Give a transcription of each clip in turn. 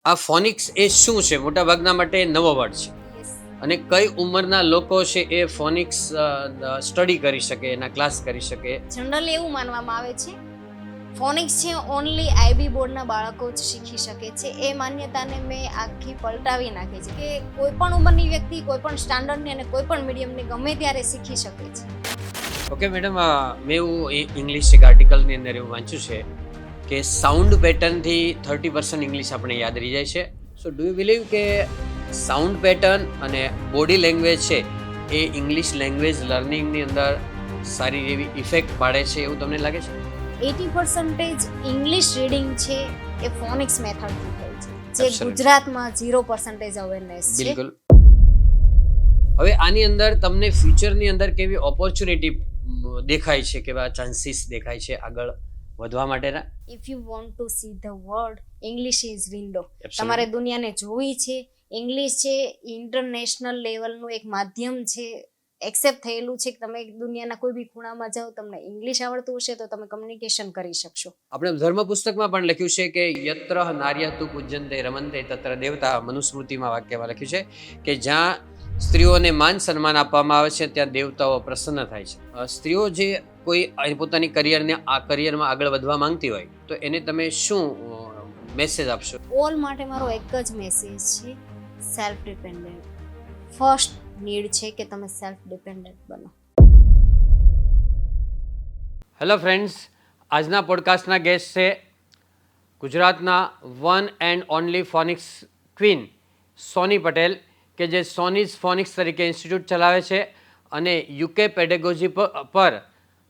આ ફોનિક્સ એ શું છે? મોટાભાગના માટે નવો વર્ડ છે યસ. અને કઈ ઉંમરના લોકો છે એ ફોનિક્સ સ્ટડી કરી શકે, એના ક્લાસ કરી શકે? જનરલી એવું માનવામાં આવે છે ફોનિક્સ છે ઓનલી આઈબી બોર્ડના બાળકો જ શીખી શકે છે. એ માન્યતાને મેં આખી પલટાવી નાખી છે કે કોઈ પણ ઉંમરની વ્યક્તિ કોઈ પણ સ્ટાન્ડર્ડની અને કોઈ પણ મીડિયમની ગમે ત્યારે શીખી શકે છે. ઓકે મેડમ, મેં એવું ઇંગ્લિશ એક આર્ટિકલની અંદર એવું વાંચ્યું છે કે સાઉન્ડ પેટર્નથી 30% ઇંગ્લિશ આપણે યાદ રહી જાય છે. સો ડુ યુ બિલીવ કે સાઉન્ડ પેટર્ન અને બોડી લેંગ્વેજ છે એ ઇંગ્લિશ લેંગ્વેજ લર્નિંગની અંદર સારી એવી ઇફેક્ટ પાડે છે એવું તમને લાગે છે? 80% ઇંગ્લિશ રીડિંગ છે એ ફોનિક્સ મેથડથી થાય છે, જે Absolutely. ગુજરાતમાં 0% અવેરનેસ છે. બિલકુલ. હવે આની અંદર તમને ફ્યુચરની અંદર કેવી ઓપોર્ચ્યુનિટી દેખાય છે, કેવા ચાન્સીસ દેખાય છે આગળ વધવા માટેના? If you want to see the world, English is window. Absolutely. તમારે દુનિયાને જોવી છે, ઇંગ્લિશ છે ઇન્ટરનેશનલ લેવલનું એક માધ્યમ છે, એક્સેપ્ટ થયેલું છે કે તમે દુનિયાના કોઈ બી ખૂણામાં જાઓ, તમને ઇંગ્લિશ આવડતું હશે તો તમે કમ્યુનિકેશન કરી શકશો. આપણે ધર્મ પુસ્તકમાં પણ લખ્યું છે કે યત્ર નાર્યતુ પૂજ્યંતે રમંતે તત્ર દેવતા. મનુસ્મૃતિમાં વાક્યમાં લખ્યું છે કે જ્યાં સ્ત્રીઓને માન સન્માન આપવામાં આવે છે ત્યાં દેવતાઓ પ્રસન્ન થાય છે. સ્ત્રીઓ જે કોઈ પોતાની કરિયરમાં આગળ વધવા માંગતી હોય તો એને તમે શું મેસેજ આપશો? ઓલ માટે મારો એક જ મેસેજ છે, સેલ્ફ ડિપેન્ડન્ટ. ફર્સ્ટ નીડ છે કે તમે સેલ્ફ ડિપેન્ડન્ટ બનો. હેલો ફ્રેન્ડ્સ, આજના પોડકાસ્ટના ગેસ્ટ છે ગુજરાતના one and only phonics queen Soni Patel, કે જે સોનીઝ ફોનિક્સ તરીકે ઇન્સ્ટિટ્યૂટ ચલાવે છે અને યુકે પેડેગોજી પર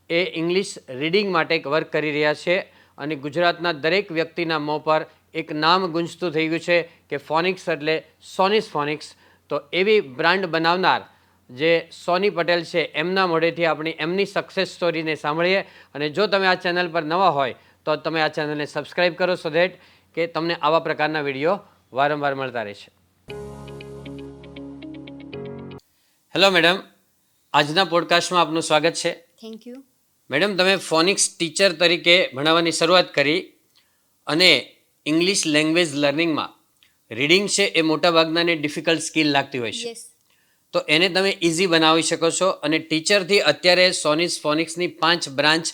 એ ઇંગ્લિશ રીડિંગ માટે એક વર્ક કરી રહ્યા છે. અને ગુજરાતના દરેક વ્યક્તિના મોં પર એક નામ ગુંજતું થઈ ગયું છે કે ફોનિક્સ એટલે સોનીઝ ફોનિક્સ. તો એવી બ્રાન્ડ બનાવનાર જે સોની પટેલ છે એમના મોઢેથી આપણી એમની સક્સેસ સ્ટોરીને સાંભળીએ. અને જો તમે આ ચેનલ પર નવા હોય તો તમે આ ચેનલને સબસ્ક્રાઈબ કરો, સો ધેટ કે તમને આવા પ્રકારના વિડીયો વારંવાર મળતા રહેશે. હેલો મેડમ, આજના પોડકાસ્ટમાં આપનું સ્વાગત છે. Thank you. મેડમ, તમે ફોનિક્સ ટીચર તરીકે ભણાવવાની શરૂઆત કરી અને ઇંગ્લિશ લેંગ્વેજ લર્નિંગમાં રીડિંગ છે એ મોટાભાગનાને ડિફિકલ્ટ સ્કિલ લાગતી હોય છે, યસ. તો એને તમે ઇઝી બનાવી શકો છો. અને ટીચરથી અત્યારે સોનીઝ ફોનિક્સની 5 બ્રાન્ચ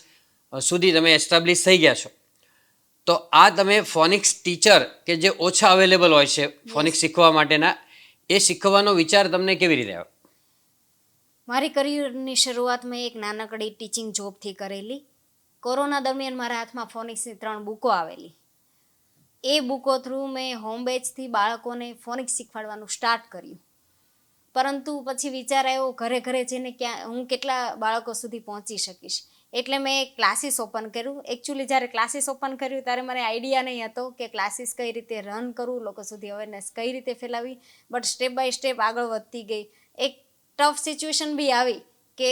સુધી તમે એસ્ટાબ્લિશ થઈ ગયા છો. તો આ તમે ફોનિક્સ ટીચર કે જે ઓછા અવેલેબલ હોય છે ફોનિક્સ શીખવા માટેના, એ શીખવાનો વિચાર તમને કેવી રીતે આવ્યો? મારી કરિયરની શરૂઆત મેં એક નાનકડી ટીચિંગ જોબથી કરેલી. કોરોના દરમિયાન મારા હાથમાં ફોનિક્સની 3 બુકો આવેલી. એ બુકો થ્રુ મેં હોમ બેચથી બાળકોને ફોનિક્સ શીખવાડવાનું સ્ટાર્ટ કર્યું. પરંતુ પછી વિચાર આવ્યો ઘરે ઘરે જઈને હું કેટલા બાળકો સુધી પહોંચી શકીશ, એટલે મેં ક્લાસીસ ઓપન કર્યું. એકચ્યુઅલી જ્યારે ક્લાસીસ ઓપન કર્યું ત્યારે મને આઈડિયા નહીં હતો કે ક્લાસીસ કઈ રીતે રન કરવું, લોકો સુધી અવેરનેસ કઈ રીતે ફેલાવી. બટ સ્ટેપ બાય સ્ટેપ આગળ વધતી ગઈ. એક ટફ સિચ્યુએશન બી આવી કે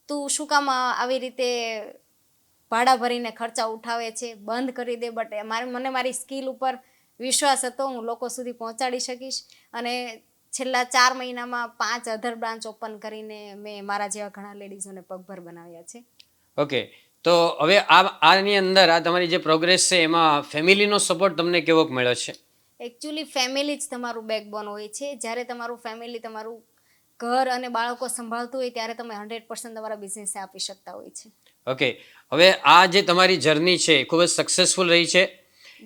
તું શું કામ આવી રીતે ભાડા ભરીને ખર્ચા ઉઠાવે છે, બંધ કરી દે. બટ મને મારી સ્કિલ ઉપર વિશ્વાસ હતો, હું લોકો સુધી પહોંચાડી શકીશ. અને છેલ્લા 4 મહિનામાં 5 અધર બ્રાન્ચ ઓપન કરીને મેં મારા જેવા ઘણા લેડીઝોને પગભર બનાવ્યા છે. ઓકે, તો હવે આની અંદર આ તમારી જે પ્રોગ્રેસ છે એમાં ફેમિલીનો સપોર્ટ તમને કેવોક મળ્યો છે? એકચ્યુઅલી ફેમિલી જ તમારું બેકબોન હોય છે. જ્યારે તમારું ફેમિલી તમારું ઘર અને બાળકો સંભાળતું હોય ત્યારે તમે 100% તમારા બિઝનેસને આપી શકતા હોય છે. ઓકે, હવે આ જે તમારી જર્ની છે એ ખૂબ જ સક્સેસફુલ રહી છે.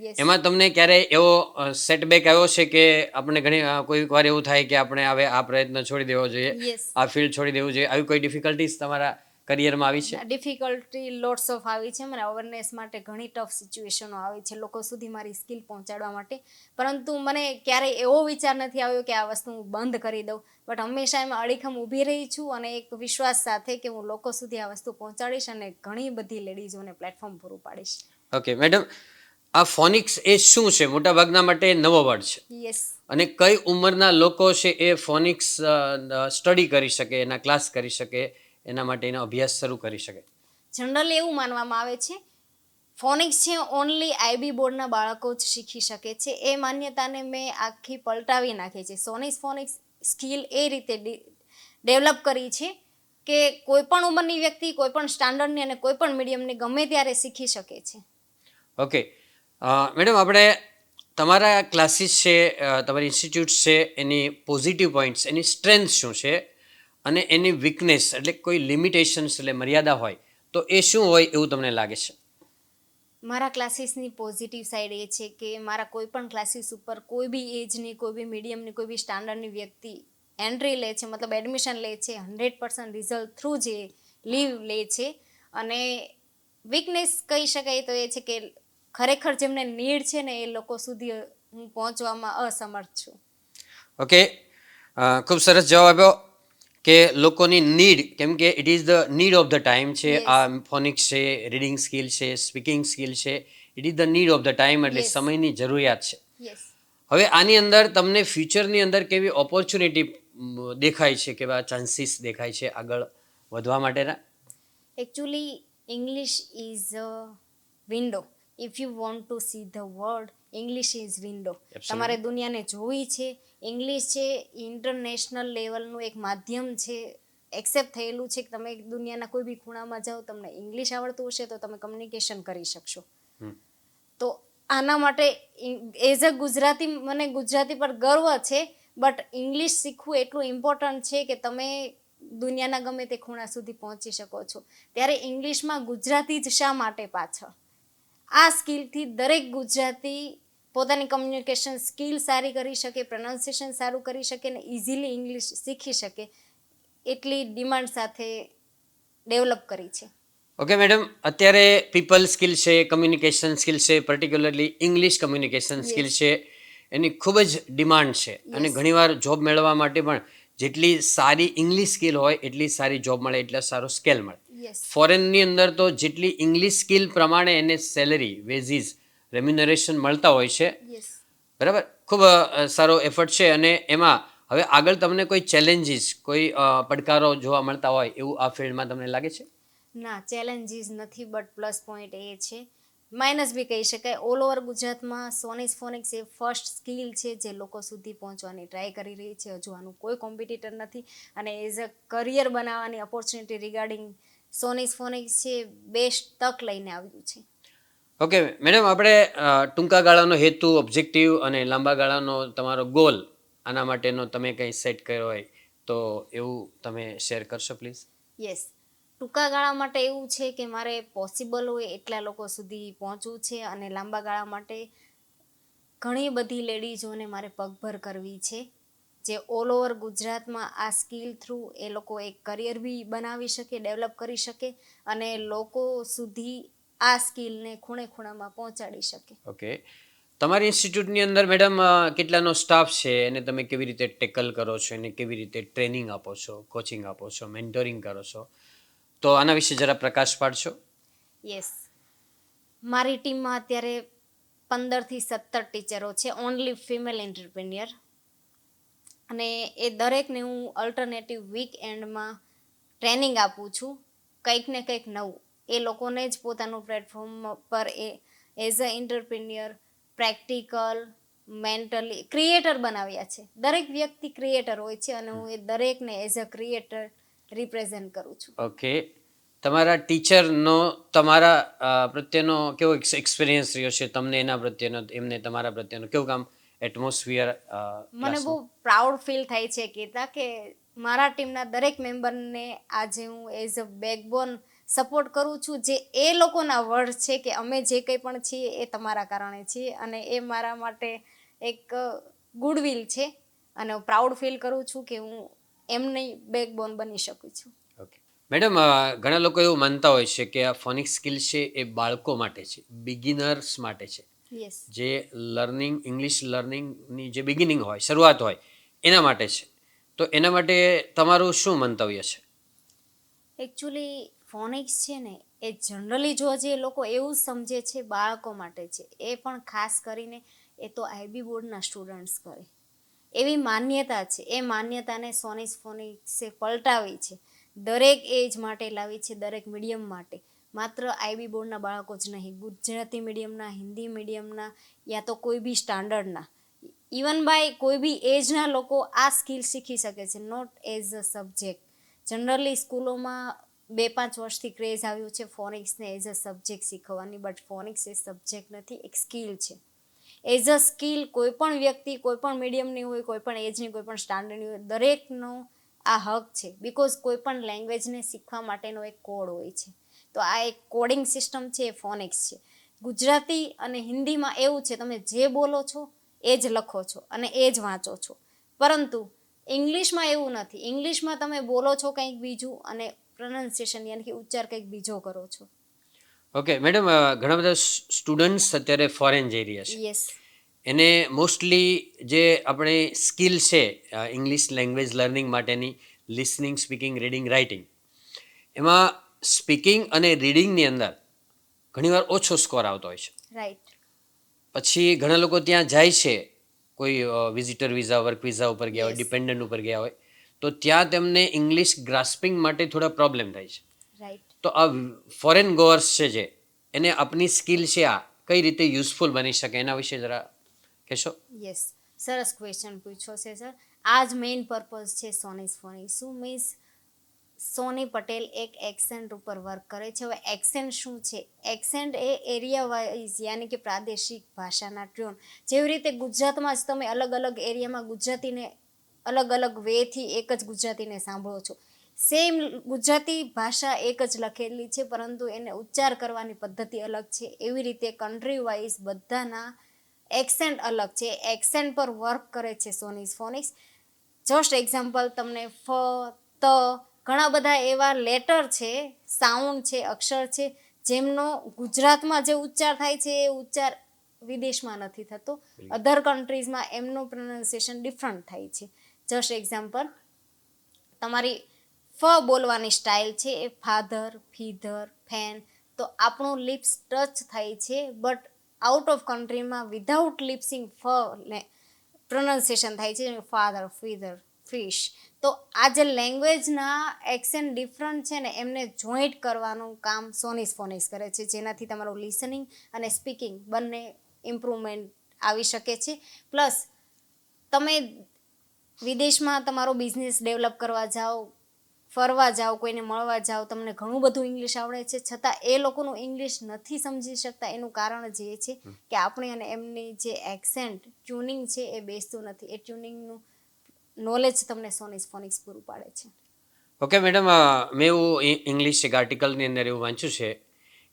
યસ. એમાં તમને ક્યારેય એવો સેટબેક આવ્યો છે કે આપણે કોઈક વાર એવું થાય કે આપણે હવે આ પ્રયત્ન છોડી દેવો જોઈએ, યસ. આ ફિલ્ડ છોડી દેવું જોઈએ, આવી કોઈ ડિફિકલ્ટીઝ તમારા કરિયરમાં આવી છે? ડિફિકલ્ટી લોટ્સ ઓફ આવી છે. મને અવેરનેસ માટે ઘણી ટફ સિચ્યુએશનો આવી છે લોકો સુધી મારી સ્કિલ પહોંચાડવા માટે. પરંતુ મને ક્યારેય એવો વિચાર નથી આવ્યો કે આ વસ્તુ હું બંધ કરી દઉં. બટ હંમેશા એમાં અડીખમ ઊભી રહી છું અને એક વિશ્વાસ સાથે કે હું લોકો સુધી આ વસ્તુ પહોંચાડીશ અને ઘણી બધી લેડીઝોને પ્લેટફોર્મ પૂરું પાડીશ. ઓકે મેડમ, આ ફોનિક્સ એ શું છે? મોટાભાગના માટે નવો વર્ડ છે યસ. અને કઈ ઉંમરના લોકો છે એ ફોનિક્સ સ્ટડી કરી શકે, એના ક્લાસ કરી શકે, એના માટે એનો અભ્યાસ શરૂ કરી શકે? જનરલી એવું માનવામાં આવે છે ફોનિક્સ છે ઓનલી આઈબી બોર્ડના બાળકો જ શીખી શકે છે. એ માન્યતાને મેં આખી પલટાવી નાખી છે. સોનીઝ ફોનિક્સ સ્કિલ એ રીતે ડેવલપ કરી છે કે કોઈ પણ ઉંમરની વ્યક્તિ કોઈ પણ સ્ટાન્ડર્ડની અને કોઈ પણ મીડિયમની ગમે ત્યારે શીખી શકે છે. ઓકે મેડમ, આપણે તમારા ક્લાસીસ છે, તમારી ઇન્સ્ટિટ્યૂટ છે, એની પોઝિટિવ પોઈન્ટ્સ, એની સ્ટ્રેન્થ શું છે અને એની વીકનેસ એટલે કોઈ લિમિટેશન્સ એટલે મર્યાદા હોય તો એ શું હોય એવું તમને લાગે છે? મારા ક્લાસીસની પોઝિટિવ સાઈડ એ છે કે મારા કોઈ પણ ક્લાસીસ ઉપર કોઈ બી એજની, કોઈ બી મીડિયમની, કોઈ બી સ્ટાન્ડર્ડની વ્યક્તિ એન્ટ્રી લે છે, મતલબ એડમિશન લે છે, 100% રિઝલ્ટ થ્રુ જે લીવ લે છે. અને વીકનેસ કહી શકાય તો એ છે કે ખરેખર જેમને નીડ છે ને એ લોકો સુધી હું પહોંચવામાં અસમર્થ છું. ઓકે, ખૂબ સરસ જવાબ આપ્યો કે લોકોની નીડ, કેમ કે it is the need of the time છે. Yes. આ ફોનિક્સ છે, રીડિંગ સ્કિલ છે, સ્પીકિંગ સ્કિલ છે, it is the need of the time એટલે Yes. સમયની જરૂરિયાત છે. યસ. હવે આની અંદર તમને ફ્યુચરની અંદર કેવી ઓપોર્ચ્યુનિટી દેખાય છે, કેવા ચાન્સીસ દેખાય છે આગળ વધવા માટેના? Actually English is a window. If you want to see the world, English is window. Absolutely. તમારે દુનિયાને જોવી છે, ઇંગ્લિશ છે ઇન્ટરનેશનલ લેવલનું એક માધ્યમ છે, એક્સેપ્ટ થયેલું છે કે તમે દુનિયાના કોઈ બી ખૂણામાં જાઓ, તમને ઇંગ્લિશ આવડતું હશે તો તમે કમ્યુનિકેશન કરી શકશો. તો આના માટે એઝ અ ગુજરાતી, મને ગુજરાતી પર ગર્વ છે, બટ ઇંગ્લિશ શીખવું એટલું ઇમ્પોર્ટન્ટ છે કે તમે દુનિયાના ગમે તે ખૂણા સુધી પહોંચી શકો છો. ત્યારે ઇંગ્લિશમાં ગુજરાતી જ શા માટે પાછળ? આ સ્કિલથી દરેક ગુજરાતી પોતાની કમ્યુનિકેશન સ્કિલ સારી કરી શકે, પ્રોનાઉન્સિએશન સારું કરી શકે ને ઇઝીલી ઇંગ્લિશ શીખી શકે એટલી ડિમાન્ડ સાથે ડેવલપ કરી છે. ઓકે મેડમ, અત્યારે પીપલ સ્કિલ છે, કમ્યુનિકેશન સ્કિલ છે, particularly English communication skill Yes. છે, એની ખૂબ જ ડિમાન્ડ છે. અને Yes. ઘણીવાર જોબ મેળવવા માટે પણ જેટલી સારી ઇંગ્લિશ સ્કિલ હોય એટલી સારી જોબ મળે, એટલા સારો સ્કેલ મળે. યસ. ફોરેનની અંદર તો જેટલી ઇંગ્લિશ સ્કિલ પ્રમાણે એને સેલરી, વેજીસ, રેમ્યુનરેશન મળતા હોય છે. યસ. બરાબર, ખૂબ સારો એફર્ટ છે. અને એમાં હવે આગળ તમને કોઈ ચેલેન્જીસ, કોઈ પડકારો જોવા મળતા હોય એવું આ ફિલ્ડમાં તમને લાગે છે? ના, ચેલેન્જીસ નથી, બટ પ્લસ પોઈન્ટ એ છે, માઇનસ બી કહી શકાય. ઓલ ઓવર ગુજરાતમાં સોનિસ ફોનિક્સ એ ફર્સ્ટ સ્કિલ છે જે લોકો સુધી પહોંચવાની ટ્રાય કરી રહી છે. હજુ આનું કોઈ કોમ્પિટિટર નથી અને એઝ અ કરિયર બનાવવાની ઓપોર્ચ્યુનિટી રિગાર્ડિંગ સોનિસ ફોનિક્સ છે બેસ્ટ તક લઈને આવ્યું છે. ઓકે મેડમ, આપણે ટૂંકા ગાળાનો હેતુ, ઓબ્જેક્ટિવ અને લાંબા ગાળાનો તમારો ગોલ આના માટેનો તમે કંઈ સેટ કર્યો હોય તો એવું તમે શેર કરશો પ્લીઝ? યસ, ટૂંકા ગાળા માટે એવું છે કે મારે પોસિબલ હોય એટલા લોકો સુધી પહોંચવું છે અને લાંબા ગાળા માટે ઘણી બધી લેડીઝોને મારે પગભર કરવી છે જે ઓલ ઓવર ગુજરાતમાં આ સ્કિલ થ્રુ એ લોકો એક કરિયર બી બનાવી શકે, ડેવલપ કરી શકે અને લોકો સુધી આ સ્કિલને ખૂણે ખૂણામાં પહોંચાડી શકે. ઓકે, તમારી ઇન્સ્ટિટ્યૂટની અંદર મેડમ કેટલાનો સ્ટાફ છે અને તમે કેવી રીતે ટેકલ કરો છો, એને કેવી રીતે ટ્રેનિંગ આપો છો, કોચિંગ આપો છો, મેન્ટોરિંગ કરો છો, તો આના વિશે જરા પ્રકાશ પાડશો? યસ, મારી ટીમમાં અત્યારે 15 થી 17 ટીચરો છે, ઓનલી ફિમેલ એન્ટરપ્રેન્યોર. અને એ દરેકને હું અલ્ટરનેટિવ વીકએન્ડમાં ટ્રેનિંગ આપું છું, કંઈક ને કંઈક નવું. એ લોકોને જ પોતાનું પ્લેટફોર્મ પર as a entrepreneur, practical, mentally creator બનાવ્યા છે. દરેક વ્યક્તિ ક્રિએટર હોય છે અને હું એ દરેકને એઝ અ ક્રિએટર રિપ્રેઝેન્ટ કરું છું. ઓકે, તમારા ટીચરનો તમારા પ્રત્યેનો કેવો એક્સપિરિયન્સ રહ્યો છે તમને, એના પ્રત્યેનો, એમને તમારા પ્રત્યેનો કેવું કામ એટમોસ્ફિયર? મને બહુ પ્રાઉડ ફીલ થાય છે કીતા કે મારા ટીમના દરેક મેમ્બરને આજે હું એઝ અ બેકબોન સપોર્ટ કરું છું. જે એ લોકોના વર્ડ છે કે અમે જે કંઈ પણ છીએ એ તમારા કારણે છીએ અને એ મારા માટે એક ગુડવિલ છે અને હું પ્રાઉડ ફીલ કરું છું કે હું એમની બેકબોન બની શકું છું. ઓકે મેડમ, ઘણા લોકો એવું માનતા હોય છે કે આ ફોનિક સ્કિલ છે એ બાળકો માટે છે, બિગિનર્સ માટે છે, યસ. જે લર્નિંગ, ઇંગ્લિશ લર્નિંગની જે બિગિનિંગ હોય, શરૂઆત હોય એના માટે છે. તો એના માટે તમારું શું મંતવ્ય છે? એકચ્યુઅલી ફોનિક્સ છે ને એ જનરલી જો જે લોકો એવું સમજે છે બાળકો માટે છે, એ પણ ખાસ કરીને એ તો આઈબી બોર્ડના સ્ટુડન્ટ્સ કરે એવી માન્યતા છે. એ માન્યતાને સોનિસ ફોનિક્સે પલટાવી છે, દરેક એજ માટે લાવી છે, દરેક મીડિયમ માટે. માત્ર આઈબી બોર્ડના બાળકો જ નહીં, ગુજરાતી મીડિયમના, હિન્દી મીડિયમના, યા તો કોઈ બી સ્ટાન્ડર્ડના, ઇવન બાય કોઈ બી એજના લોકો આ સ્કિલ શીખી શકે છે, not as a subject. Generally સ્કૂલોમાં 2-5 વર્ષથી ક્રેઝ આવ્યું છે ફોનિક્સને એઝ અ સબ્જેક્ટ શીખવવાની, બટ ફોનિક્સ એ સબ્જેક્ટ નથી, એક સ્કિલ છે. એઝ અ સ્કિલ કોઈ પણ વ્યક્તિ કોઈ પણ મીડિયમની હોય, કોઈ પણ એજની, કોઈ પણ સ્ટાન્ડર્ડની હોય, દરેકનો આ હક છે. બિકોઝ કોઈ પણ લેંગ્વેજને શીખવા માટેનો એક કોડ હોય છે. તો આ એક કોડિંગ સિસ્ટમ છે, એ ફોનિક્સ છે. ગુજરાતી અને હિન્દીમાં એવું છે, તમે જે બોલો છો એ જ લખો છો અને એ જ વાંચો છો. પરંતુ ઇંગ્લિશમાં એવું નથી. ઇંગ્લિશમાં તમે બોલો છો કંઈક બીજું અને પ્રોનાઉન્સિએશન યાની કે ઉચ્ચાર કંઈક બીજો કરો છો. ઓકે મેડમ, ઘણા બધા સ્ટુડન્ટ્સ અત્યારે ફોરેન જઈ રહ્યા છે. યસ. એને મોસ્ટલી જે આપણે સ્કિલ છે ઇંગ્લિશ લેંગ્વેજ લર્નિંગ માટેની, લિસનિંગ, સ્પીકિંગ, રીડિંગ, રાઇટિંગ, એમાં સ્પીકિંગ અને રીડિંગની અંદર ઘણીવાર ઓછો સ્કોર આવતો હોય છે. રાઈટ. પછી ઘણા લોકો ત્યાં જાય છે, કોઈ વિઝિટર વિઝા, વર્ક વિઝા ઉપર ગયા હોય, Yes. ડિપેન્ડન્ટ ઉપર ગયા હોય, તો ત્યાં તેમને ઇંગ્લિશ ગ્રાસ્પિંગ માટે થોડા પ્રોબ્લેમ થાય છે. રાઈટ. તો આ ફોરેન ગોઅર્સ છે જે એને આપની સ્કિલ છે આ કઈ રીતે યુઝફુલ બની શકે એના વિશે જરા કહેશો? યસ, સરસ ક્વેશ્ચન પૂછ્યો છે સર. આ જ મેઇન પર્પઝ છે સોનીસ ફોનિક્સ. શું મીન્સ સોની પટેલ એક એક્સેન્ટ ઉપર વર્ક કરે છે. હવે એક્સેન્ટ શું છે? એક્સેન્ટ એ એરિયા વાઇઝ યાની કે પ્રાદેશિક ભાષાના ટ્યુન. જેવી રીતે ગુજરાતમાં જ તમે અલગ અલગ એરિયામાં ગુજરાતીને અલગ અલગ વેથી એક જ ગુજરાતીને સાંભળો છો. સેમ ગુજરાતી ભાષા એક જ લખેલી છે, પરંતુ એને ઉચ્ચાર કરવાની પદ્ધતિ અલગ છે. એવી રીતે કન્ટ્રી વાઇઝ બધાના એક્સેન્ટ અલગ છે. એક્સેન્ટ પર વર્ક કરે છે સોનીસ ફોનિક્સ. જસ્ટ એક્ઝામ્પલ તમને ફ, ત, ઘણા બધા એવા લેટર છે, સાઉન્ડ છે, અક્ષર છે, જેમનો ગુજરાતમાં જે ઉચ્ચાર થાય છે એ ઉચ્ચાર વિદેશમાં નથી થતો. અધર કન્ટ્રીઝમાં એમનું પ્રોનાઉન્સિએશન ડિફરન્ટ થાય છે. જસ્ટ એક્ઝામ્પલ, તમારી ફ બોલવાની સ્ટાઇલ છે એ ફાધર, ફીધર, ફેન. તો આપણું લિપ્સ ટચ થાય છે, બટ આઉટ ઓફ કન્ટ્રીમાં વિધાઉટ લિપ્સિંગ ફ પ્રોનાઉન્સિએશન થાય છે, ફાધર, ફીધર, ફિશ. તો આ જે લેંગ્વેજના એક્સેન્ટ ડિફરન્ટ છે ને, એમને જોઈન્ટ કરવાનું કામ સોનીસ ફોનિક્સ કરે છે, જેનાથી તમારું લિસનિંગ અને સ્પીકિંગ બંને ઇમ્પ્રુવમેન્ટ આવી શકે છે. પ્લસ તમે વિદેશમાં તમારો બિઝનેસ ડેવલપ કરવા જાઓ, ફરવા જાઓ, કોઈને મળવા જાઓ, તમને ઘણું બધું ઇંગ્લિશ આવડે છે, છતાં એ લોકોનું ઇંગ્લિશ નથી સમજી શકતા. એનું કારણ જ એ છે કે આપણે અને એમની જે એક્સેન્ટ ટ્યુનિંગ છે એ બેસતું નથી. એ ટ્યુનિંગનું નોલેજ તમને સોનીસ ફોનિક્સ પૂરું પાડે છે. ઓકે મેડમ, મેં એવું ઇંગ્લિશ એક આર્ટિકલની અંદર એવું વાંચ્યું છે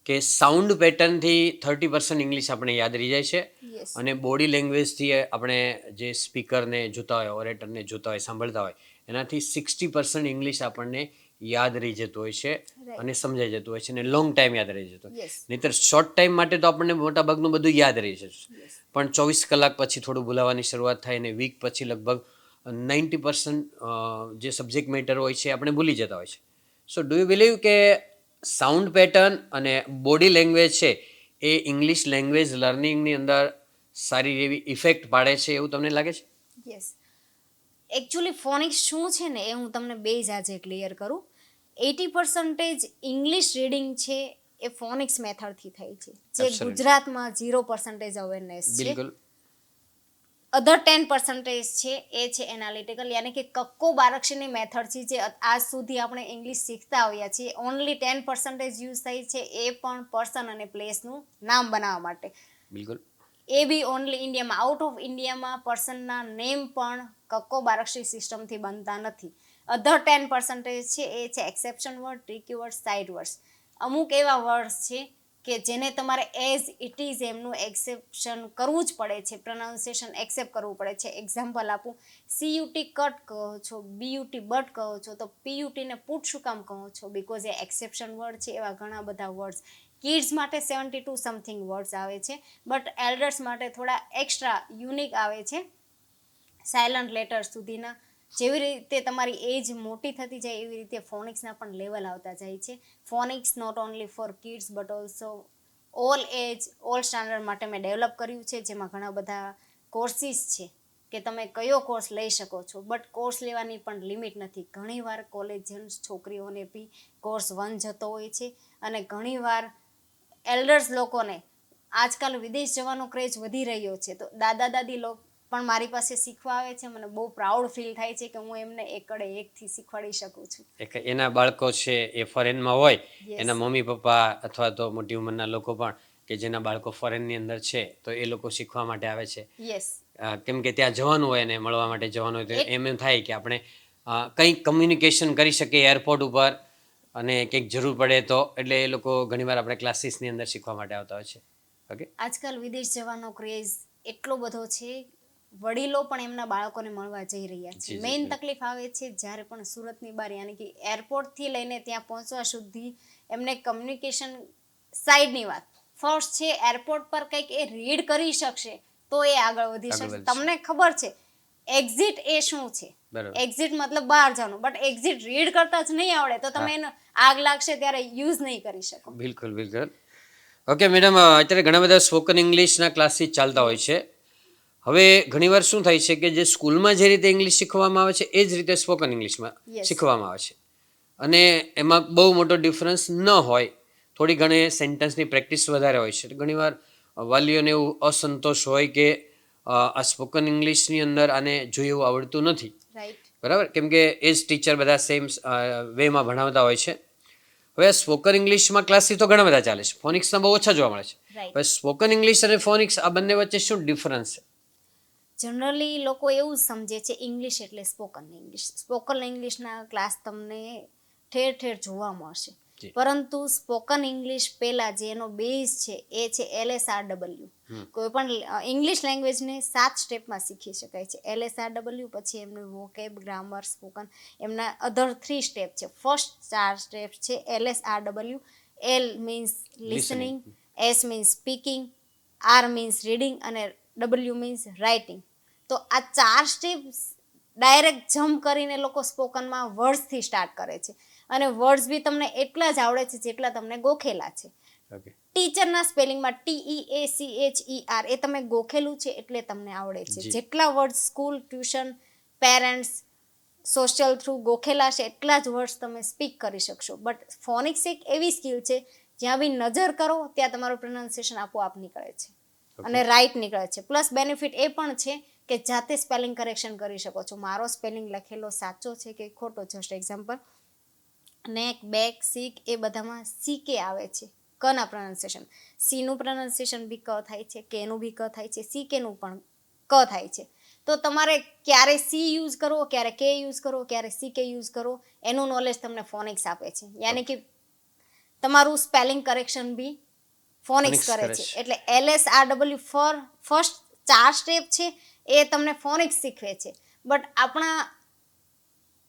કે સાઉન્ડ પેટર્નથી 30% ઇંગ્લિશ આપણે યાદ રહી જાય છે, યસ. અને બોડી લેંગ્વેજથી આપણે જે સ્પીકરને જોતા હોય, ઓરેટરને જોતા હોય, સાંભળતા હોય, એનાથી 60% ઇંગ્લિશ આપણને યાદ રહી જતું હોય છે અને સમજાઈ જતું હોય છે, અને લોંગ ટાઈમ યાદ રહી જતું હોય. યસ. નહીંતર શોર્ટ ટાઈમ માટે તો આપણને મોટા ભાગનું બધું યાદ રહી છે, યસ. પણ 24 કલાક પછી થોડું ભૂલાવાની શરૂઆત થાય, અને વીક પછી લગભગ 90% જે સબ્જેક્ટ મેટર હોય છે આપણે ભૂલી જતા હોય છે. સો ડુ યુ બિલીવ કે સાઉન્ડ પેટર્ન અને બોડી લેંગ્વેજ છે એ ઇંગ્લિશ લેંગ્વેજ લર્નિંગની અંદર સારી એવી ઇફેક્ટ પાડે છે એવું તમને લાગે છે? યસ. એકચ્યુઅલી ફોનિક્સ શું છે ને, એ હું તમને બેઝ આજે ક્લિયર કરું. 80% ઇંગ્લિશ રીડિંગ છે એ ફોનિક્સ મેથડથી થાય છે, જે Absolutely. ગુજરાતમાં 0% અવેરનેસ છે. બિલકુલ. અધર 10% છે એ છે એનાલિટિકલ, યાની કે કક્કો બારક્ષીની મેથડ છે, જે આજ સુધી આપણે ઇંગ્લિશ શીખતા આવ્યા છીએ. ઓનલી 10% યુઝ થાય છે, એ પણ પર્સન અને પ્લેસનું નામ બનાવવા માટે. બિલકુલ. એ બી ઓનલી ઇન્ડિયામાં. આઉટ ઓફ ઇન્ડિયામાં પર્સનના નેમ પણ કક્કો બારક્ષી સિસ્ટમથી બનતા નથી. અધર 10% છે એ છે exception word, tricky word, side words. અમુક એવા વર્ડ્સ છે કે જેને તમારે એઝ ઇટ ઇઝ એમનું એક્સેપ્શન કરવું જ પડે છે, પ્રોનાઉન્સિએશન એક્સેપ્ટ કરવું પડે છે. એક્ઝામ્પલ આપું, CUT કટ કહો છો, BUT બટ કહો છો, તો PUTને પુટ શું કામ કહો છો? બિકોઝ એ એક્સેપ્શન વર્ડ છે. એવા ઘણા બધા વર્ડ્સ. કિડ્સ માટે 72 સમથિંગ વર્ડ્સ આવે છે, બટ એલ્ડર્સ માટે થોડા એક્સ્ટ્રા યુનિક આવે છે, સાયલન્ટ લેટર સુધીના. જેવી રીતે તમારી એજ મોટી થતી જાય, એવી રીતે ફોનિક્સના પણ લેવલ આવતા જાય છે. Phonics not only for kids but also all age, all standard માટે મેં ડેવલપ કર્યું છે, જેમાં ઘણા બધા કોર્સિસ છે કે તમે કયો કોર્સ લઈ શકો છો. બટ કોર્સ લેવાની પણ લિમિટ નથી. ઘણીવાર કોલેજિયન્સ છોકરીઓને બી કોર્સ 1 જતો હોય છે, અને ઘણીવાર એલ્ડર્સ લોકોને આજકાલ વિદેશ જવાનો ક્રેઝ વધી રહ્યો છે, તો દાદા દાદી લોકો પણ મારી પાસે શીખવા આવે છે. મને બહુ પ્રાઉડ ફીલ થાય છે કે હું એમને એકડે એકથી શીખવાડી શકું છું. એના બાળકો છે એ ફોરેનમાં હોય, Yes. એના મમ્મી પપ્પા અથવા તો મોટી ઉંમરના લોકો પણ કે જેના બાળકો ફોરેનની અંદર છે તો એ લોકો શીખવા માટે આવે છે. યસ. કેમ કે ત્યાં જવાનું હોય ને મળવા માટે જવાનું હોય તો એમ થાય કે આપણે કંઈક કમ્યુનિકેશન કરી શકીએ એરપોર્ટ ઉપર અને કંઈક જરૂર પડે તો, એટલે એ લોકો ઘણીવાર આપણે ક્લાસીસની અંદર શીખવા માટે આવતા હોય છે. ઓકે. આજકાલ વિદેશ જવાનો ક્રેઝ એટલો બધો છે, વડીલો પણ એમના બાળકોને મળવા જઈ રહ્યા છે. જી, મેઇન બિલકુલ. તકલીફ આવે છે જ્યારે પણ સુરતની બહાર યાની કે એરપોર્ટથી લઈને ત્યાં પહોંચવા સુધી એમને કમ્યુનિકેશન સાઈડની વાત, ફર્સ્ટ છે એરપોર્ટ પર કંઈક એ રીડ કરી શકશે તો એ આગળ વધી આગળ શકશે. વધશે. તમને ખબર છે એક્ઝિટ એ શું છે? બરાબર. એક્ઝિટ મતલબ બહાર જવાનું, બટ એક્ઝિટ રીડ કરતા જ નહીં આવડે તો તમે હા. એનો આગ લાગશે ત્યારે યુઝ નહીં કરી શકો. બિલકુલ બિલકુલ. ઓકે મેડમ, અત્યારે ઘણા બધા સ્પોકન ઇંગ્લિશના ક્લાસીસ ચાલતા હોય છે. હવે ઘણીવાર શું થાય છે કે જે સ્કૂલમાં જે રીતે ઇંગ્લિશ શીખવામાં આવે છે એ જ રીતે સ્પોકન ઇંગ્લિશમાં Yes. શીખવામાં આવે છે, અને એમાં બહુ મોટો ડિફરન્સ ન હોય, થોડી ઘણી સેન્ટન્સની પ્રેક્ટિસ વધારે હોય છે. ઘણીવાર વાલીઓને એવું અસંતોષ હોય કે આ સ્પોકન ઇંગ્લિશની અંદર આને જોઈએ એવું આવડતું નથી. રાઈટ. બરાબર, કેમ કે એ જ ટીચર બધા સેમ વેમાં ભણાવતા હોય છે. હવે સ્પોકન ઇંગ્લિશમાં ક્લાસીસ તો ઘણા બધા ચાલે છે, ફોનિક્સના બહુ ઓછા જોવા મળે છે. રાઈટ. હવે સ્પોકન ઇંગ્લિશ અને ફોનિક્સ આ બંને વચ્ચે શું ડિફરન્સ છે? જનરલી લોકો એવું સમજે છે ઇંગ્લિશ એટલે સ્પોકન ઇંગ્લિશ. સ્પોકન ઇંગ્લિશના ક્લાસ તમને ઠેર ઠેર જોવા મળશે, જી. પરંતુ સ્પોકન ઇંગ્લિશ પહેલા જે એનો બેઝ છે એ છે LSRW. કોઈ પણ ઇંગ્લિશ લેંગ્વેજને 7 સ્ટેપમાં શીખી શકાય છે. LSRW, પછી એમનું વોકેબ, ગ્રામર, સ્પોકન, એમના અધર 3 સ્ટેપ છે. ફર્સ્ટ 4 સ્ટેપ છે LSRW. L means listening, S means speaking, R means reading અને W મીન્સ રાઇટિંગ. તો આ 4 સ્ટેપ્સ ડાયરેક્ટ જમ્પ કરીને લોકો સ્પોકનમાં વર્ડ્સથી સ્ટાર્ટ કરે છે, અને વર્ડ્સ બી તમને એટલા જ આવડે છે જેટલા તમને ગોખેલા છે. ઓકે. ટીચરના સ્પેલિંગમાં TEACHER એ તમે ગોખેલું છે એટલે તમને આવડે છે. જી. જેટલા word school, tuition, parents, social through ગોખેલા છે એટલા જ વર્ડ્સ તમે સ્પીક કરી શકશો. બટ ફોનિક્સ એક એવી સ્કિલ છે જ્યાં બી નજર કરો ત્યાં તમારું પ્રોનાઉન્સિએશન આપોઆપ નીકળે છે અને રાઈટ નીકળે છે. પ્લસ બેનિફિટ એ પણ છે કે જાતે સ્પેલિંગ કરેક્શન કરી શકો છો. મારો સ્પેલિંગ લખેલો સાચો છે કે ખોટો, જસ્ટ એક્ઝામ્પલ, નેક, બેક, સીક એ બધામાં CK આવે છે, કના પ્રોનાઉન્સિએશન. સીનું પ્રોનાઉન્સિએશન બી ક થાય છે, કેનું બી ક થાય છે, CKનું પણ ક થાય છે. તો તમારે ક્યારે સી યુઝ કરવો, ક્યારે કે યુઝ કરવો, ક્યારે CK યુઝ કરવો, એનું નોલેજ તમને ફોનિક્સ આપે છે. યાની કે તમારું સ્પેલિંગ કરેક્શન બી ફોનિક્સ કરે છે. એટલે LSRW ફર્સ્ટ 4 સ્ટેપ છે એ તમને ફોનિક્સ શીખવે છે. બટ આપણા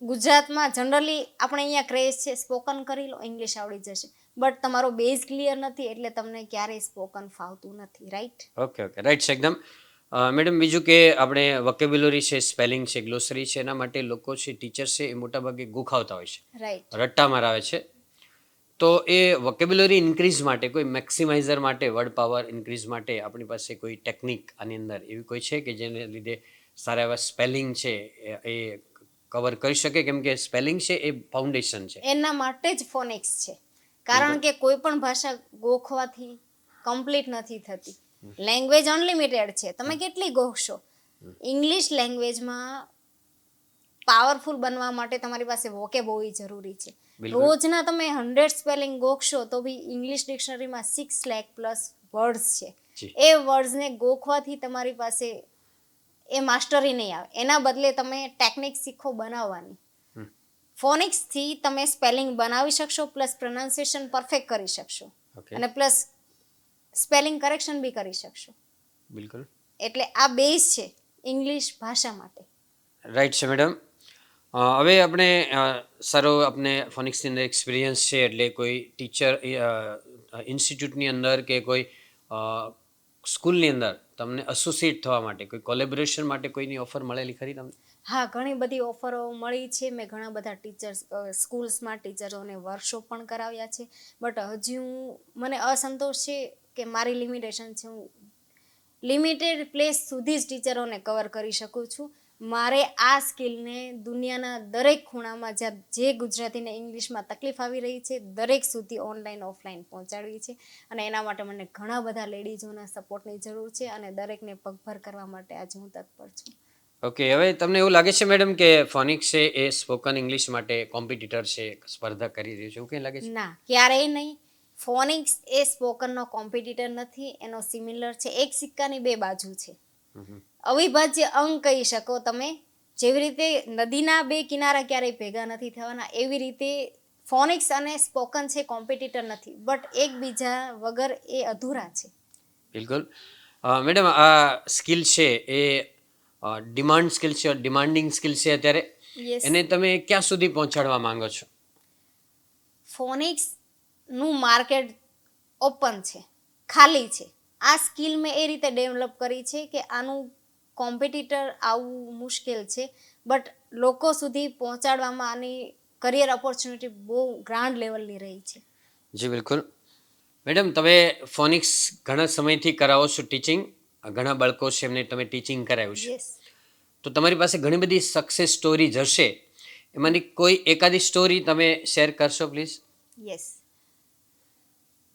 ગુજરાતમાં જનરલી આપણે અહીંયા ક્રેઝ છે સ્પોકન કરી લો ઇંગ્લિશ આવડી જશે, બટ તમારો બેઝ ક્લિયર નથી એટલે તમને ક્યારેય સ્પોકન ફાવતું નથી. રાઈટ. ઓકે ઓકે, રાઈટ છે એકદમ. મેડમ, બીજું કે આપણે વોકેબ્યુલરી છે, સ્પેલિંગ છે, ગ્લોસરી છે, એના માટે લોકો છે, ટીચર છે, એ મોટાભાગે ગોખાવતા હોય છે, રાઈટ. રટ્ટા મરાવે છે. તો એ વોકેબ્યુલરી ઇન્ક્રીઝ માટે, કોઈ મેક્સિમાઇઝર માટે, વર્ડ પાવર ઇન્ક્રીઝ માટે આપણી પાસે કોઈ ટેકનિક આની અંદર એવી કોઈ છે કે જેને લીધે સારા એવા સ્પેલિંગ છે એ કવર કરી શકે? કેમ કે સ્પેલિંગ છે એ ફાઉન્ડેશન છે. એના માટે જ ફોનિક્સ છે, કારણ કે કોઈ પણ ભાષા ગોખવાથી કમ્પ્લીટ નથી થતી. લેંગ્વેજ અનલિમિટેડ છે, તમે કેટલી ગોખશો? ઇંગ્લિશ લેંગ્વેજમાં પાવરફુલ બનવા માટે તમારી પાસે વોકેબ હોવી જરૂરી છે. બિલકુલ. રોજના તમે 100 સ્પેલિંગ ગોખશો તો બી ઇંગ્લિશ ડિક્શનરીમાં 6 લાખ પ્લસ વર્ડ્સ છે. જી. એ વર્ડ્સને ગોખવાથી તમારી પાસે એ માસ્ટરી નહીં આવે. એના બદલે તમે ટેકનિક શીખો બનાવવાની. ફોનિક્સથી તમે સ્પેલિંગ બનાવી શકશો, પ્લસ પ્રોનાઉન્સિએશન પરફેક્ટ કરી શકશો, ઓકે. અને પ્લસ સ્પેલિંગ કરેક્શન બી કરી શકશો. બિલકુલ એટલે આ બેઝ છે ઇંગ્લિશ ભાષા માટે. રાઈટ છે મેડમ. હવે આપણે સારો આપણે ફોનિક્સની અંદર એક્સપિરિયન્સ છે, એટલે કોઈ ટીચર ઇન્સ્ટિટ્યૂટની અંદર કે કોઈ સ્કૂલની અંદર તમને એસોસિએટ થવા માટે, કોઈ કોલેબોરેશન માટે કોઈની ઓફર મળેલી ખરી તમને? હા, ઘણી બધી ઓફરો મળી છે. મેં ઘણા બધા ટીચર્સ સ્કૂલ્સમાં ટીચરોને વર્કશોપ પણ કરાવ્યા છે. બટ હજી મને અસંતોષ છે કે મારી લિમિટેશન છે. હું લિમિટેડ પ્લેસ સુધી જ ટીચરોને કવર કરી શકું છું. મારે આ સ્કિલને દુનિયાના દરેક ખૂણામાં જ્યાં જે ગુજરાતીને ઇંગ્લિશમાં તકલીફ આવી રહી છે દરેક સુધી ઓનલાઈન ઓફલાઈન પહોંચાડવી છે, અને એના માટે મને ઘણા બધા લેડીઝોના સપોર્ટની જરૂર છે, અને દરેકને પગભર કરવા માટે આજે હું તત્પર છું. ઓકે, હવે તમને એવું લાગે છે મેડમ કે ફોનિક્સ છે એ સ્પોકન ઇંગ્લિશ માટે કોમ્પિટિટર છે, સ્પર્ધા કરી રહ્યું છે, એવું કંઈ લાગે છે? ના, ક્યારેય નહીં. ફોનિક્સ એ સ્પોકનનો કોમ્પિટિટર નથી, એનો સિમિલર છે. એક સિક્કાની બે બાજુ છે. અવિભાજ્ય અંગ કહી શકો તમે. જેવી રીતે નદીના બે કિનારા ક્યારેય ભેગા નથી થવાના, એવી રીતે ફોનિક્સ અને સ્પોકન છે કોમ્પિટિટર નથી, બટ એકબીજા વગર એ અધૂરા છે. બિલકુલ. મેડમ, આ સ્કિલ છે એ ડિમાન્ડ સ્કિલ છે, ડિમાન્ડિંગ સ્કિલ છે અત્યારે. યસ. એને તમે ક્યાં સુધી પહોંચાડવા માંગો છો? ફોનિક્સનું માર્કેટ ઓપન છે, ખાલી છે. આ સ્કિલ મેં એ રીતે ડેવલપ કરી છે કે આનું કોમ્પિટિટર આવવું મુશ્કેલ છે, બટ લોકો સુધી પહોંચાડવામાં આની કરિયર ઓપોર્ચ્યુનિટી બહુ ગ્રાન્ડ લેવલની રહી છે. જી બિલકુલ. મેડમ, તમે ફોનિક્સ ઘણા સમયથી કરાવો છો ટીચિંગ, ઘણા બાળકો છે એમને તમે ટીચિંગ કરાવ્યું છે, યસ. તો તમારી પાસે ઘણી બધી સક્સેસ સ્ટોરીઝ હશે, એમાંની કોઈ એકાદી સ્ટોરી તમે શેર કરશો પ્લીઝ? યસ.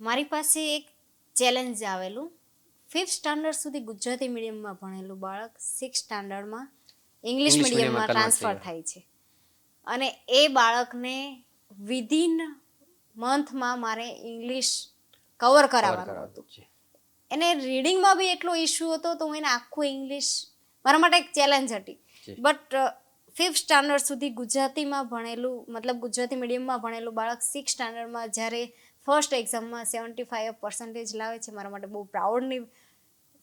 મારી પાસે એક ચેલેન્જ આવેલું. 5th સ્ટાન્ડર્ડ સુધી ગુજરાતી મીડિયમમાં ભણેલું બાળક 6th સ્ટાન્ડર્ડમાં ઇંગ્લિશ English મીડિયમમાં medium માં ટ્રાન્સફર convert થાય છે. અને એ બાળકને વિધિન મંથમાં મારે ઇંગ્લિશ કવર કરાવવાનું હતું. જી. એને રીડિંગમાં બી એટલો ઇશ્યુ હતો, તો હું એને આખું ઇંગ્લિશ, મારા માટે એક ચેલેન્જ હતી. જી. બટ 5th સ્ટાન્ડર્ડ સુધી ગુજરાતીમાં ભણેલું, મતલબ ગુજરાતી મીડિયમમાં ભણેલું બાળક 6th સ્ટાન્ડર્ડમાં જ્યારે ફર્સ્ટ એક્ઝામમાં 75% લાવે છે, મારા માટે બહુ પ્રાઉડની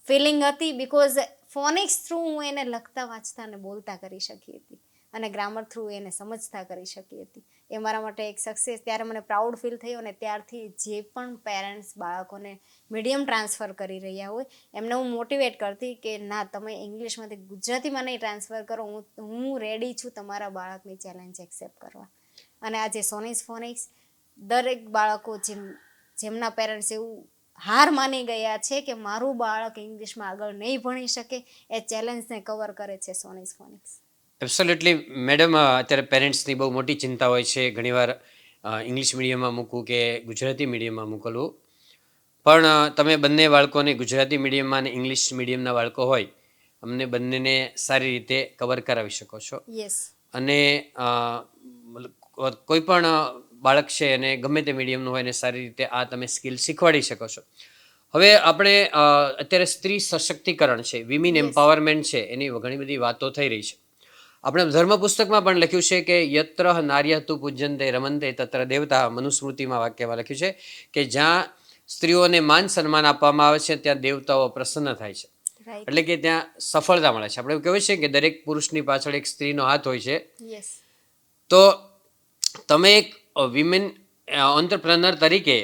ફિલિંગ હતી. બિકોઝ ફોનિક્સ થ્રુ હું એને લખતા, વાંચતા અને બોલતા કરી શકી હતી, અને ગ્રામર થ્રુ એને સમજતા કરી શકી હતી. એ મારા માટે એક સક્સેસ, ત્યારે મને પ્રાઉડ ફીલ થયો. અને ત્યારથી જે પણ પેરેન્ટ્સ બાળકોને મીડિયમ ટ્રાન્સફર કરી રહ્યા હોય એમને હું મોટિવેટ કરતી કે ના, તમે ઇંગ્લિશમાંથી ગુજરાતીમાં નહીં ટ્રાન્સફર કરો, હું રેડી છું તમારા બાળકની ચેલેન્જ એક્સેપ્ટ કરવા. અને આજે સોનીસ ફોનિક્સ દરેક બાળકો જેમના પેરેન્ટ્સ એવું હાર માની ગયા છે કે મારું બાળક ઇંગ્લિશમાં આગળ નહીં ભણી શકે, એ ચેલેન્જને કવર કરે છે સોનીસ ફોનિક્સ. એબ્સોલ્યુટલી મેડમ, અત્યારે પેરેન્ટ્સની બહુ મોટી ચિંતા હોય છે ઘણીવાર ઇંગ્લિશ મીડિયમમાં મૂકવું કે ગુજરાતી મીડિયમમાં મોકલવું, પણ તમે બંને બાળકોને ગુજરાતી મીડિયમમાં અને ઇંગ્લિશ મીડિયમના બાળકો હોય, અમને બંનેને સારી રીતે કવર કરાવી શકો છો. યસ. અને કોઈ પણ બાળક છે અને ગમે તે મીડિયમનું હોય એને સારી રીતે આ તમે સ્કિલ શીખવાડી શકો છો. હવે આપણે અત્યારે સ્ત્રી સશક્તિકરણ છે, વિમેન Yes. એમ્પાવરમેન્ટ છે, એની ઘણી બધી વાતો થઈ રહી છે. આપણે ધર્મ પુસ્તકમાં પણ લખ્યું છે કે યત્ર નાર્યઃ તુ પૂજ્યન્તે રમન્તે તત્ર દેવતા. મનુસ્મૃતિમાં વાક્યમાં લખ્યું છે કે જ્યાં સ્ત્રીઓને માન સન્માન આપવામાં આવે છે ત્યાં દેવતાઓ પ્રસન્ન થાય છે. રાઈટ. એટલે કે ત્યાં સફળતા મળે છે. આપણે એવું કહેવાય છે કે દરેક પુરુષની પાછળ એક સ્ત્રીનો હાથ હોય છે. યસ. તો તમે એક વિમેન એન્ટરપ્રેનર તરીકે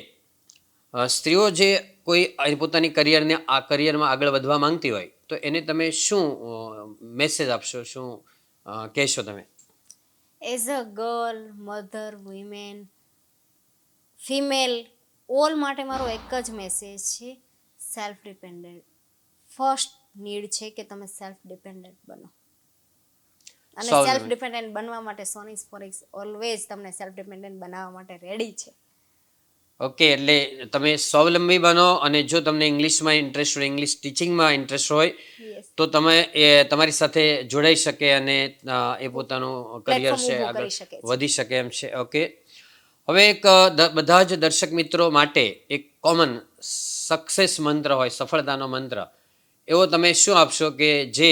સ્ત્રીઓ જે કોઈ પોતાની કરિયરમાં આગળ વધવા માંગતી હોય, તો એને તમે શું મેસેજ આપશો, શું કહેશો તમે? As a girl, mother, woman, female, all માટે મારો એક જ મેસેજ છે, સેલ્ફ ડિપેન્ડન્ટ. ફર્સ્ટ નીડ છે કે તમે સેલ્ફ ડિપેન્ડન્ટ બનો. અને સ્વાવલંબી. સેલ્ફ ડિપેન્ડન્ટ બનવા માટે સોનીસ ફોનિક્સ ઓલવેઝ તમને સેલ્ફ ડિપેન્ડન્ટ બનાવવા માટે રેડી છે. ઓકે, એટલે તમે સ્વાવલંબી બનો, અને જો તમને ઇંગ્લિશમાં ઇન્ટરેસ્ટ હોય, ઇંગ્લિશ ટીચિંગમાં ઇન્ટરેસ્ટ હોય, યસ. તો તમે એ તમારી સાથે જોડાઈ શકે અને એ પોતાનું કરિયર Platform છે ઊભું આગળ કરી શકે છે. વધી શકે એમ છે. ઓકે, હવે એક બધા જ દર્શક મિત્રો માટે એક કોમન સક્સેસ મંત્ર હોય, સફળતાનો મંત્ર, એવો તમે શું આપશો કે જે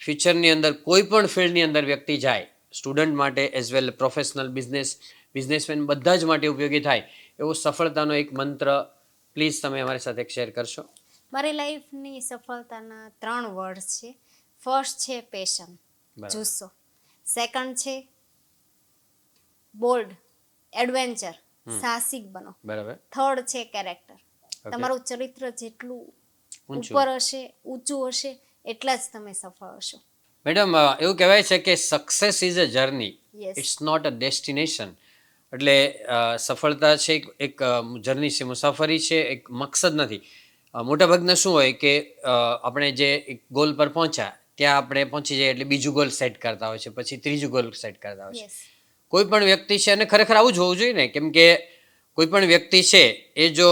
ફ્યુચરની અંદર કોઈ પણ ફિલ્ડની અંદર વ્યક્તિ જાય, સ્ટુડન્ટ માટે એઝ વેલ પ્રોફેશનલ, બિઝનેસમેન, બધા જ માટે ઉપયોગી થાય એવો સફળતાનો એક મંત્ર પ્લીઝ તમે અમારી સાથે શેર કરશો? મારી લાઈફની સફળતાના 3 વર્ડ છે. ફર્સ્ટ છે પેશન, બરાબર. જુસ્સો. સેકન્ડ છે બોલ્ડ, એડવેન્ચર, સાહસિક બનો. બરાબર. થર્ડ છે કેરેક્ટર. Okay. તમારું ચરિત્ર જેટલું ઊંચું. ઉપર હશે, ઊંચું હશે, એટલા જ તમે સફળ હશો. મેડમ, એવું કહેવાય છે કે success is a journey, Yes. It's not a destination. એટલે સફળતા છે એક જર્ની છે, મુસાફરી છે, એક મકસદ નથી. મોટાભાગના શું હોય કે આપણે જે એક ગોલ પર પહોંચ્યા ત્યાં આપણે પહોંચી જઈએ એટલે બીજું ગોલ સેટ કરતા હોય છે, પછી ત્રીજું ગોલ સેટ કરતા હોય છે. યસ. કોઈ પણ વ્યક્તિ છે, અને ખરેખર આવું જ હોવું જોઈએ ને, કેમ કે કોઈ પણ વ્યક્તિ છે એ જો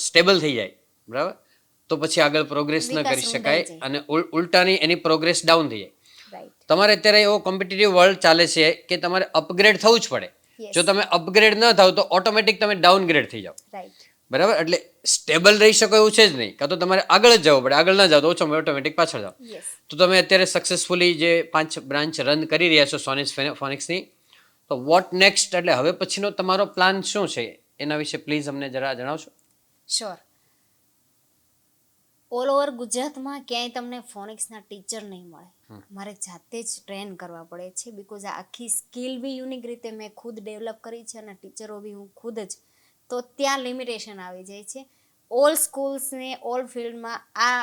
સ્ટેબલ થઈ જાય, બરાબર, તો પછી આગળ પ્રોગ્રેસ ન વિકાસ કરી રૂંધાઈ શકાય, જાય. અને ઉલટાની એની પ્રોગ્રેસ ડાઉન થઈ જાય. રાઈટ. તમારે અત્યારે એવો કોમ્પિટિટિવ વર્લ્ડ ચાલે છે કે તમારે અપગ્રેડ થવું જ પડે. Yes. જો તમે અપગ્રેડ ન થાવ તો ઓટોમેટિક તમે ડાઉનગ્રેડ થઈ જાઓ. રાઈટ. બરાબર, એટલે સ્ટેબલ રહી શકો એવું છે જ નહીં, કાં તો તમારે આગળ જ જવું પડે, આગળ ના જાઓ તો ઓટોમેટિક પાછળ જાઓ. યસ. તો તમે અત્યારે સક્સેસફુલી જે 5 બ્રાન્ચ રન કરી રહ્યા છો સોનિસ ફોનિક્સની, તો વોટ નેક્સ્ટ, એટલે હવે પછીનો તમારો પ્લાન શું છે એના વિશે પ્લીઝ અમને જરા જણાવશો. શ્યોર. ઓલ ઓવર ગુજરાતમાં ક્યાંય તમને ફોનિક્સના ટીચર નહીં મળે. મારે જાતે જ ટ્રેન કરવા પડે છે, બિકોઝ આ આખી સ્કિલ બી યુનિક રીતે મેં ખુદ ડેવલપ કરી છે અને ટીચરો બી હું ખુદ જ. તો ત્યાં લિમિટેશન આવી જાય છે. ઓલ સ્કૂલ્સને ઓલ ફિલ્ડમાં આ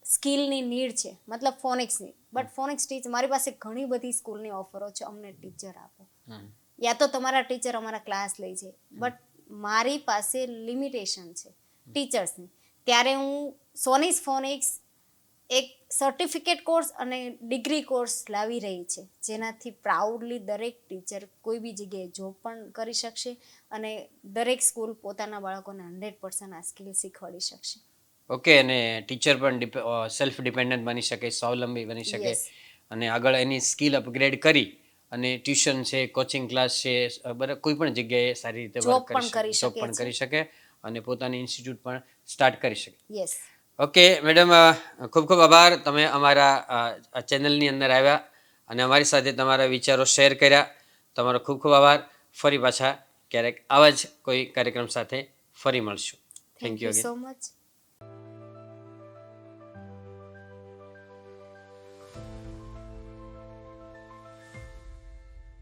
સ્કિલની નીડ છે, મતલબ ફોનિક્સની. બટ ફોનિક્સ ટીચ મારી પાસે ઘણી બધી સ્કૂલની ઓફરો છે, અમને ટીચર આપો, યા તો તમારા ટીચર અમારા ક્લાસ લઈ જાય. બટ મારી પાસે લિમિટેશન છે ટીચર્સની. ત્યારે હું સોનિસ ફોનિક્સ એક સર્ટિફિકેટ કોર્સ અને ડિગ્રી કોર્સ લાવી રહી છે, જેનાથી પ્રાઉડલી દરેક ટીચર કોઈ બી જગ્યાએ જોબ પણ કરી શકશે અને દરેક સ્કૂલ પોતાના બાળકોને 100% આ સ્કિલ શીખવાડી શકશે. ઓકે, અને ટીચર પણ સેલ્ફ ડિપેન્ડન્ટ બની શકે, સ્વાવલંબી બની શકે, Yes. અને આગળ એની સ્કિલ અપગ્રેડ કરી અને ટ્યુશન છે, કોચિંગ ક્લાસ છે, કોઈ પણ જગ્યાએ સારી રીતે Job વર્ક પણ કરી જોબ શકે પણ છે. કરી શકે અને પોતાની ઇન્સ્ટિટ્યૂટ પણ સ્ટાર્ટ કરી શકે. યસ. ઓકે મેડમ, ખૂબ ખૂબ આભાર, તમે અમારા ચેનલની અંદર આવ્યા અને અમારી સાથે તમારા વિચારો શેર કર્યા. તમારો ખૂબ ખૂબ આભાર. ફરી પાછા ક્યારેક આવા જ કોઈ કાર્યક્રમ સાથે ફરી મળશું. Thank you so much.